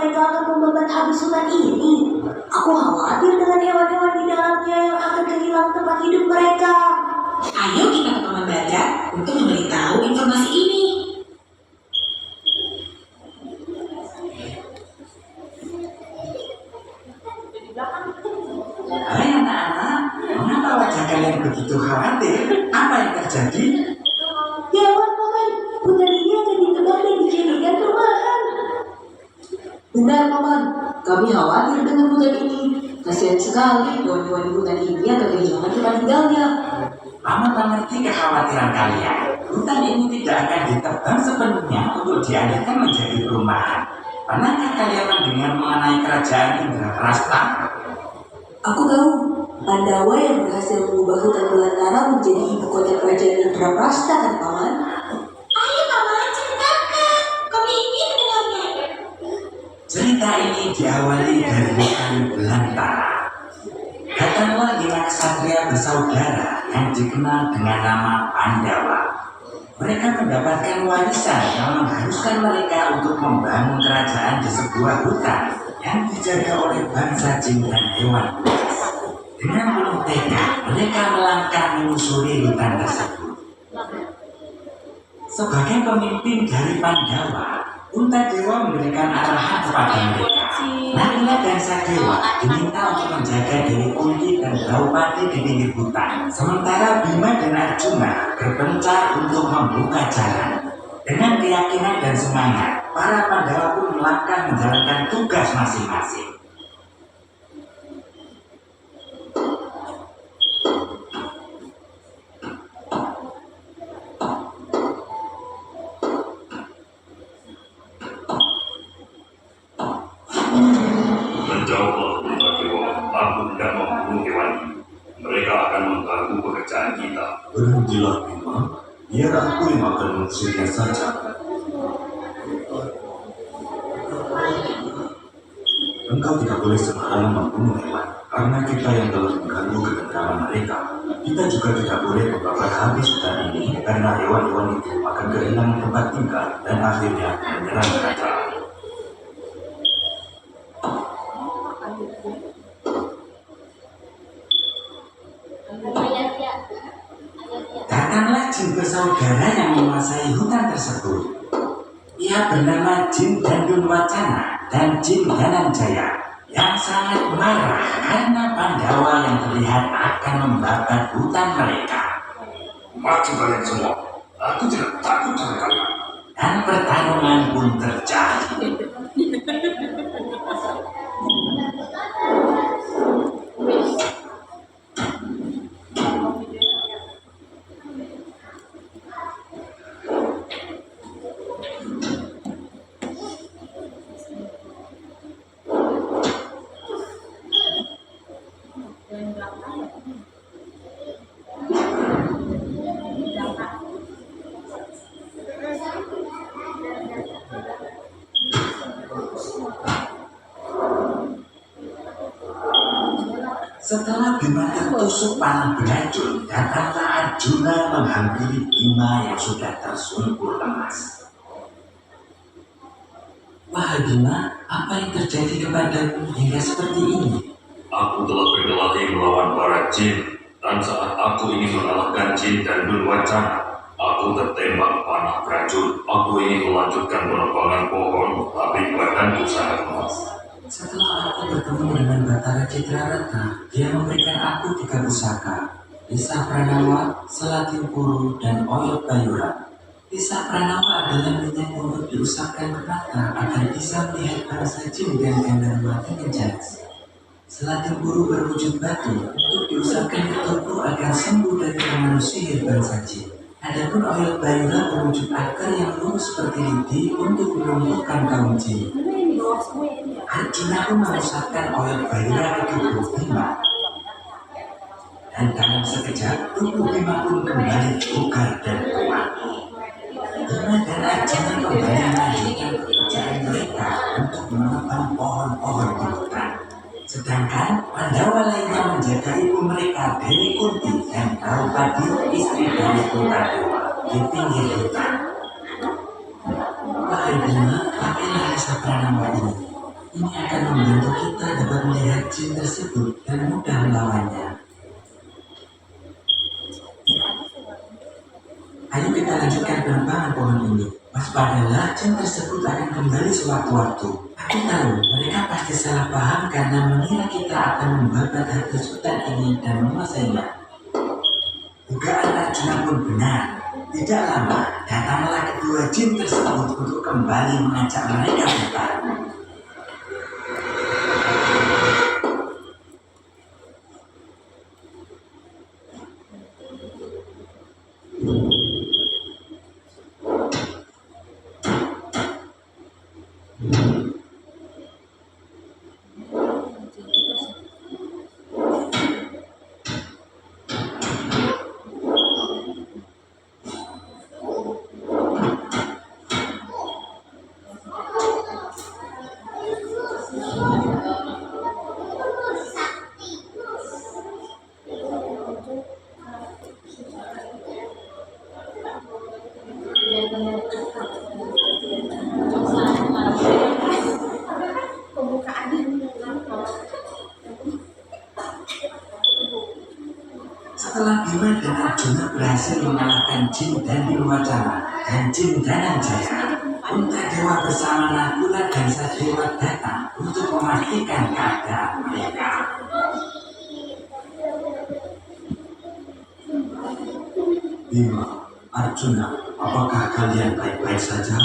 mereka akan membabat habis hutan ini. Aku khawatir dengan hewan-hewan di dalamnya yang akan kehilangan tempat hidup mereka. Ayo kita ke Paman Badak untuk memberitahu informasi ini. Hai anak-anak, mengapa wajah kalian begitu khawatir? Apa yang terjadi? Gawat Paman, hutan ini akan ditebang dan dijadikan rumahan. Benar Paman, kami khawatir dengan hutan ini. Kasihan sekali hewan-hewan di hutan ini akan kehilangan tempat tinggalnya. Paman mengerti kekhawatiran kalian. Hutan ini tidak akan ditebang sepenuhnya untuk dialihkan menjadi perumahan. Pernahkah kalian mendengar mengenai kerajaan Indraprasta? Aku tahu, Pandawa yang berhasil mengubah hutan belantara menjadi ibu kota kerajaan Indraprasta kan Paman? Ayo Paman, ceritakan. Kami ingin mendengarnya. Cerita ini diawali dari hutan belantara. Datanglah 5 ksatria bersaudara yang dikenal dengan nama Pandawa. Mereka mendapatkan warisan yang mengharuskan mereka untuk membangun kerajaan di sebuah hutan yang dijaga oleh bangsa jin dan hewan buas. Dengan penuh tekad, mereka melangkah menyusuri hutan tersebut. Sebagai pemimpin dari Pandawa, Untadewa memberikan arahan kepada mereka. Nagila dan Sadewa diminta untuk menjaga Dewi Kunti dan Draupadi di pinggir hutan. Sementara Bima dan Arjuna berpencar untuk membuka jalan. Dengan keyakinan dan semangat, para Pandawa pun melangkah menjalankan tugas masing-masing. Menjawablah Untadewa, aku tidak membunuh hewan ini. Mereka akan mengganggu pekerjaan kita. Berhentilah Bima, biar aku yang akan mengusirnya saja. Engkau tidak boleh sembarangan membunuh hewan, karena kita yang telah mengganggu ketentraman mereka. Kita juga tidak boleh membakar habis hutan ini, karena hewan-hewan itu akan kehilangan tempat tinggal dan akhirnya menyerang kerajaan. Datanglah jin bersaudara yang menguasai hutan tersebut. Ia bernama Jin Dandun Wacana dan Jin Dananjaya yang sangat marah karena Pandawa yang terlihat akan membabat hutan mereka. Maju kalian semua. Aku tidak takut dengan kalian. Dan pertarungan pun terjadi. Setelah Bima tertusuk panah beracun, datanglah Arjuna menghampiri Bima yang sudah tersungkur lemas. Wahai Bima, apa yang terjadi kepadamu hingga seperti ini? Aku telah berkelahi melawan para jin, dan saat aku ingin mengalahkan Jin Dandun Wacana, aku tertembak panah beracun. Aku ingin melanjutkan penerbangan pohon, tapi badanku sangat lemas. Setelah aku bertemu dengan Batara Citrarata, dia memberikan aku 3 pusaka, Pisah Pranawa, Selatin Puru, dan Oyot Bayura. Pisah Pranawa adalah minyak untuk diusapkan ke mata agar bisa melihat bangsa jin dan gandharma dengan jelas. Selatin Puru berwujud batu untuk diusapkan ke tubuh agar sembuh dari pengaruh sihir bangsa jin. Adapun Oyot Bayura berwujud akar yang lurus seperti lidi untuk melumpuhkan kaum jin. Arjuna pun mengusapkan Oyot Bayura ke tubuh Bima. Dan dalam sekejap, tubuh Bima pun kembali bugar dan kuat. Bima dan Arjuna kembali melanjutkan pekerjaan mereka untuk menebang pohon-pohon di hutan. Sedangkan Pandawa lainnya menjaga ibu mereka Dewi Kunti dan Draupadi, istri dari Untadewa, di pinggir hutan. Wahai Bima, pakailah Rasa Pranawa ini. Ini akan membantu kita dapat melihat jin tersebut dan mudah melawannya. Ayo kita lanjutkan penebangan pohon ini. Waspadalah, jin tersebut akan kembali sewaktu-waktu. Aku tahu mereka pasti salah paham karena mengira kita akan membabat habis hutan ini dan menguasainya. Dugaan Arjuna pun benar. Tidak lama, datanglah kedua jin tersebut untuk kembali mengajak mereka bertarung. Setelah Bima dan Arjuna berhasil mengalahkan jin dan Bilwacana dan jin Dananjaya, unta dewa bersama Nakula dan Sadewa datang untuk memastikan keadaan mereka. Bima, Arjuna, apakah kalian baik-baik saja?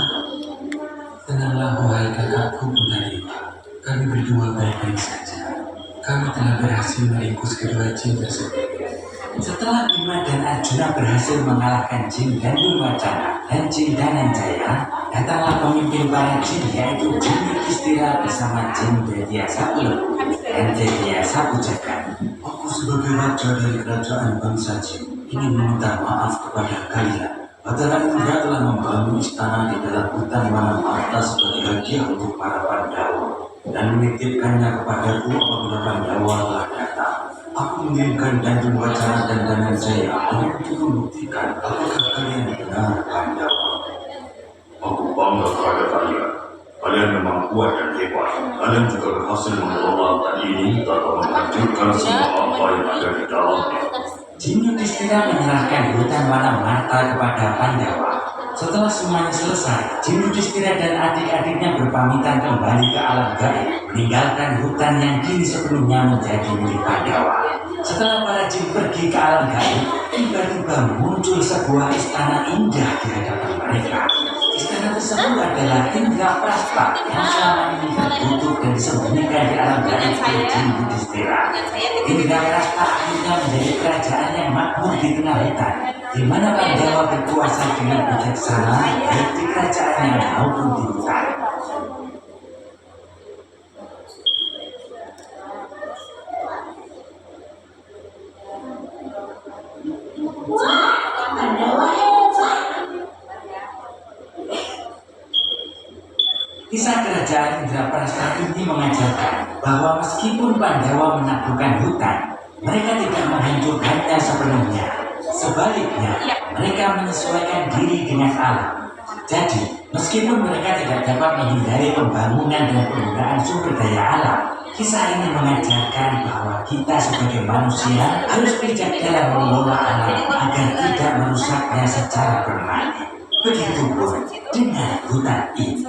Tenanglah wahai kakakku Puntadewa, kami berdua baik-baik saja. Kami telah berhasil meringkus kedua jin tersebut. Setelah Bima dan Arjuna berhasil mengalahkan jin dan Bilwacana dan jin Dananjaya, datanglah pemimpin para jin yaitu Jin Yudhistira bersama jin Dedya Sapu dan Dedya Sapu Jagat. Aku sebagai raja dari kerajaan bangsa jin ingin meminta maaf kepada kalian. Batara Indra telah membangun istana di dalam hutan Wanamarta sebagai hadiah untuk para Pandawa dan menitipkannya kepadaku apabila Pandawa telah datang. Aku mengirimkan Danjung Wacana dan Dananjaya hanya untuk membuktikan apakah kalian benar Pandawa. Aku bangga kepada kalian. Kalian memang kuat dan hebat. Kalian juga berhasil mengelola hutan ini tanpa menghancurkan semua apa yang ada di dalamnya. Jin Yudhistira menyerahkan hutan Wanamarta kepada Pandawa. Setelah semuanya selesai, Jin Yudhistira dan adik-adiknya berpamitan kembali ke alam gaib, meninggalkan hutan yang kini sepenuhnya menjadi milik Pandawa. Setelah para jin pergi ke alam gaib, tiba-tiba muncul sebuah istana indah di hadapan mereka. Istana tersebut adalah Indraprastha yang selama ini tertutup dan disembunyikan di alam gaib oleh Jin Yudhistira. Indraprastha akhirnya menjadi kerajaan yang makmur di tengah hutan, di mana Pandawa berkuasa dengan bijaksana baik di kerajaannya maupun di hutan. Pandawa hebat. Kisah kerajaan Indraprastha ini mengajarkan bahwa meskipun Pandawa menaklukkan hutan, mereka tidak menghancurkannya sepenuhnya. Sebaliknya, mereka menyesuaikan diri dengan alam. Jadi, meskipun mereka tidak dapat menghindari pembangunan dan penggunaan sumber daya alam, kisah ini mengajarkan bahwa kita sebagai manusia harus bijak dalam mengelola alam agar tidak merusaknya secara permanen. Begitupun dengan hutan ini.